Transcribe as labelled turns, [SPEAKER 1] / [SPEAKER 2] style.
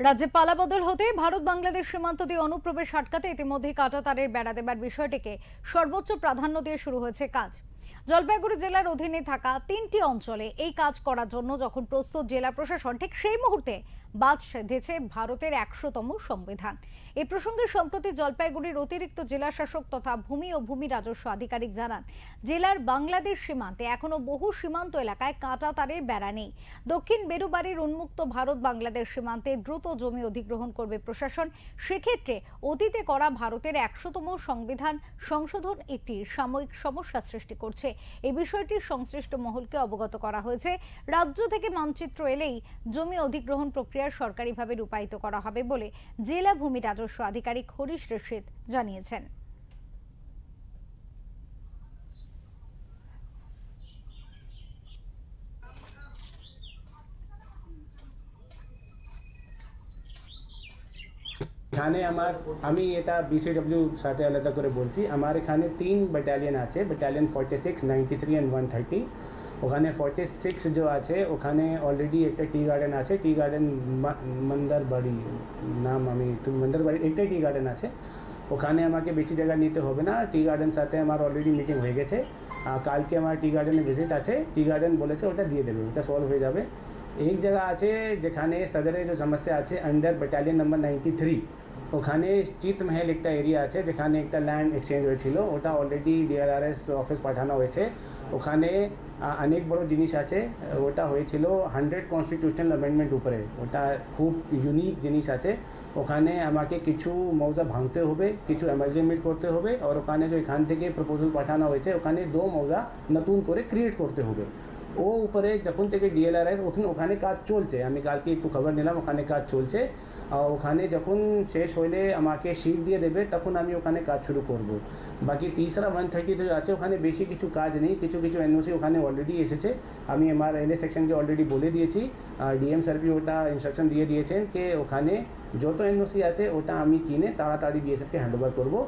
[SPEAKER 1] রাজ্যে পালাবদল হতে ভারত বাংলাদেশ সীমান্ত দিয়ে অনুপ্রবেশ আটকাতে ইতিমধ্যে কাঁটাতারের বেড়া দেবার বিষয়টিকে সর্বোচ্চ প্রাধান্য দিয়ে শুরু হয়েছে কাজ। জলপাইগুড়ি জেলার অধীনে থাকা 3টি অঞ্চলে এই কাজ করার জন্য যখন প্রস্তুত জেলা প্রশাসন, ঠিক সেই মুহূর্তে বাদ সেধেছে ভারতের 100তম সংবিধান। এই প্রসঙ্গে সম্প্রতি জলপাইগুড়ির অতিরিক্ত জেলা শাসক তথা ভূমি ও ভূমি রাজস্ব আধিকারিক জানান, জেলার বাংলাদেশ সীমান্তে এখনো বহু সীমান্ত এলাকায় কাঁটাতারের বেড়া নেই। দক্ষিণ বেরুবাড়ির উন্মুক্ত ভারত বাংলাদেশ সীমান্তে দ্রুত জমি অধিগ্রহণ করবে প্রশাসন। সেক্ষেত্রে অতীতে করা ভারতের 100তম সংবিধান সংশোধন একটি সাময়িক সমস্যা সৃষ্টি করছে। এই বিষয়টি সংশ্লিষ্ট মহলকে অবগত করা হয়েছে। রাজ্য থেকে মানচিত্র এলেই জমি অধিগ্রহণ প্রক্রিয়া সরকারিভাবে রূপায়িত করা হবে বলে জেলা ভূমি রাজস্ব আধিকারিক হরিশ রশিদ জানিয়েছেন।
[SPEAKER 2] এখানে আমি এটা বিসিডব্লিউ সাথে আলাদা করে বলছি। আমার এখানে 3 ব্যাটালিয়ন আছে, ব্যাটালিয়ন 46, 93 অ্যান্ড 130। ওখানে 46 जो আছে ওখানে অলরেডি একটা টি গার্ডেন আছে, টি গার্ডেন মন্দারবাড়ি নাম, আমি তুমি মন্দারবাড়ি একটাই টি গার্ডেন আছে। ওখানে আমাকে বেশি জায়গা নিতে হবে না, টি গার্ডেন সাথে আমার অলরেডি মিটিং হয়ে গেছে। কালকে আমার টি গার্ডেনে ভিজিট আছে, টি গার্ডেন বলেছে ওটা দিয়ে দেবে, ওটা সলভ হয়ে যাবে। एक जगह আছে যেখানে সদরে যে সমস্যা আছে আন্ডার ব্যাটালিয়ন নাম্বার 93, ওখানে চিতমহল একটা এরিয়া আছে যেখানে একটা ল্যান্ড এক্সচেঞ্জ হয়েছিল, ওটা অলরেডি ডিআরআরএস অফিস পাঠানো হয়েছে। ওখানে অনেক বড় জিনিস আছে, ওটা হয়েছিল 100 কনস্টিটিউশনাল অ্যামেন্ডমেন্ট উপরে, ওটা খুব ইউনিক জিনিস আছে। ওখানে আমাকে কিছু মৌজা ভাঙতে হবে, কিছু অ্যামেন্ডমেন্ট করতে হবে, আর ওখানে যে এখান থেকে প্রপোজাল পাঠানো হয়েছে ওখানে 2 মৌজা নতুন করে ক্রিয়েট করতে হবে। ও উপরে যখন থেকে ডিএলআরএস ওখানে কাজ চলছে, আমি কালকে একটু খবর নিলাম ওখানে কাজ চলছে। ওখানে যখন শেষ হলে আমাকে শিট দিয়ে দেবে তখন আমি ওখানে কাজ শুরু করব। বাকি তিসরা 130 আছে ওখানে বেশি কিছু কাজ নেই, কিছু কিছু এনওসি ওখানে অলরেডি এসেছে। আমি আমার এলএ সেকশনকে অলরেডি বলে দিয়েছি, ডিএম স্যার भी ওটা ইনস্ট্রাকশন দিয়ে দিয়েছেন যে ওখানে যত এনওসি আছে ওটা আমি কিনে তাড়াতাড়ি বিএসএফকে হ্যান্ড ওভার করবো।